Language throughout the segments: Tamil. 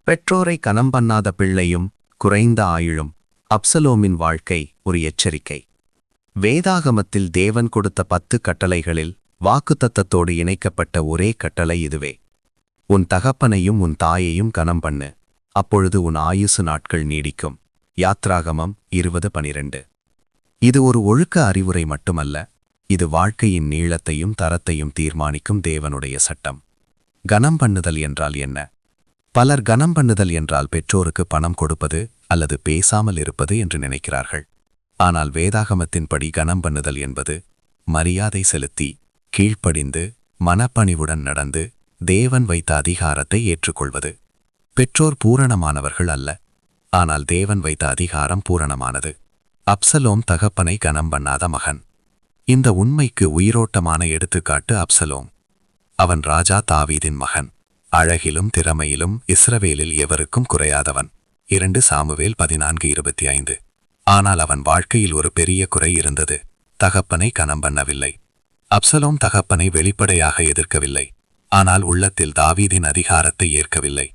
பெற்றோரை கனம் பண்ணாத பிள்ளையும் குறைந்த ஆயுளும். அப்சலோமின் வாழ்க்கை ஒரு எச்சரிக்கை. வேதாகமத்தில் தேவன் கொடுத்த 10 கட்டளைகளில் வாக்குத்தத்தத்தோடு இணைக்கப்பட்ட ஒரே கட்டளை இதுவே. உன் தகப்பனையும் உன் தாயையும் கனம் பண்ணு, அப்பொழுது உன் ஆயுசு நாட்கள் நீடிக்கும். யாத்ராகமம் 20:12. இது ஒரு ஒழுக்க அறிவுரை மட்டுமல்ல, இது வாழ்க்கையின் நீளத்தையும் தரத்தையும் தீர்மானிக்கும் தேவனுடைய சட்டம். கனம் பண்ணுதல் என்றால் என்ன? பலர் கனம் பண்ணுதல் என்றால் பெற்றோருக்கு பணம் கொடுப்பது அல்லது பேசாமல் இருப்பது என்று நினைக்கிறார்கள். ஆனால் வேதாகமத்தின்படி கனம் பண்ணுதல் என்பது மரியாதை செலுத்தி, கீழ்ப்படிந்து, மனப்பணிவுடன் நடந்து, தேவன் வைத்த அதிகாரத்தை ஏற்றுக்கொள்வது. பெற்றோர் பூரணமானவர்கள் அல்ல, ஆனால் தேவன் வைத்த அதிகாரம் பூரணமானது. அப்சலோம் தகப்பனை கனம் பண்ணாத மகன். இந்த உண்மைக்கு உயிரோட்டமான எடுத்துக்காட்டு அப்சலோம். அவன் ராஜா தாவீதின் மகன். அழகிலும் திறமையிலும் இஸ்ரவேலில் எவருக்கும் குறையாதவன். 2 சாமுவேல் 14:25. ஆனால் அவன் வாழ்க்கையில் ஒரு பெரிய குறை இருந்தது. தகப்பனை கனம் பண்ணவில்லை. அப்சலோம் தகப்பனை வெளிப்படையாக எதிர்க்கவில்லை, ஆனால் உள்ளத்தில் தாவீதின் அதிகாரத்தை ஏற்கவில்லை.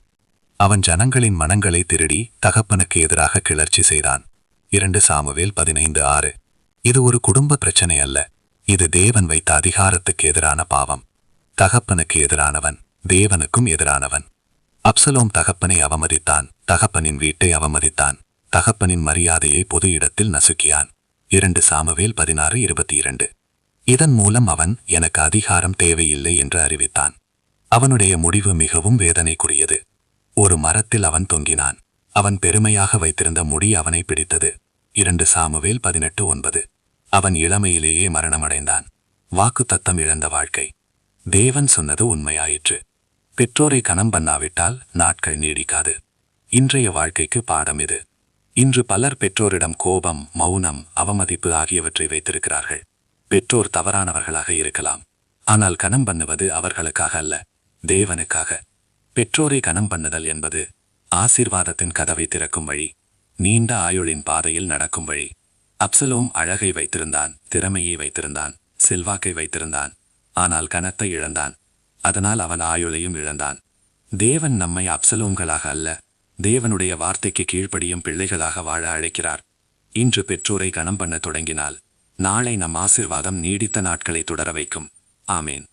அவன் ஜனங்களின் மனங்களை திருடி தகப்பனுக்கு எதிராக கிளர்ச்சி செய்தான். 2 சாமுவேல் 15:6. இது ஒரு குடும்ப பிரச்சனை அல்ல, இது தேவன் வைத்த அதிகாரத்துக்கு எதிரான பாவம். தகப்பனுக்கு எதிரானவன் தேவனுக்கும் எதிரானவன். அப்சலோம் தகப்பனை அவமதித்தான், தகப்பனின் வீட்டை அவமதித்தான், தகப்பனின் மரியாதையை பொது இடத்தில் நசுக்கியான். 2 சாமுவேல் 16:22. இதன் மூலம் அவன் எனக்கு அதிகாரம் தேவையில்லை என்று அறிவித்தான். அவனுடைய முடிவு மிகவும் வேதனைக்குரியது. ஒரு மரத்தில் அவன் தொங்கினான். அவன் பெருமையாக வைத்திருந்த முடி அவனை பிடித்தது. 2 சாமுவேல் 18:9. அவன் இளமையிலேயே மரணமடைந்தான். வாக்குத்தத்தம் இழந்த வாழ்க்கை. தேவன் சொன்னது உண்மையாயிற்று. பெற்றோரை கனம் பண்ணாவிட்டால் நாட்கள் நீடிக்காது. இன்றைய வாழ்க்கைக்கு பாடம் இது. இன்று பலர் பெற்றோரிடம் கோபம், மௌனம், அவமதிப்பு ஆகியவற்றை வைத்திருக்கிறார்கள். பெற்றோர் தவறானவர்களாக இருக்கலாம், ஆனால் கனம் பண்ணுவது அவர்களுக்காக அல்ல, தேவனுக்காக. பெற்றோரை கனம் பண்ணுதல் என்பது ஆசீர்வாதத்தின் கதவை திறக்கும் வழி, நீண்ட ஆயுளின் பாதையில் நடக்கும் வழி. அப்சலோம் அழகை வைத்திருந்தான், திறமையை வைத்திருந்தான், செல்வாக்கை வைத்திருந்தான், ஆனால் கனத்தை இழந்தான். அதனால் அவன் ஆயுளையும் இழந்தான். தேவன் நம்மை அப்சலோம்களாக அல்ல, தேவனுடைய வார்த்தைக்கு கீழ்ப்படியும் பிள்ளைகளாக வாழ அழைக்கிறார். இன்று பெற்றோரை கனம் பண்ண தொடங்கினால் நாளை நம் ஆசீர்வாதம் நீடித்த நாட்களை தொடர வைக்கும். ஆமேன்.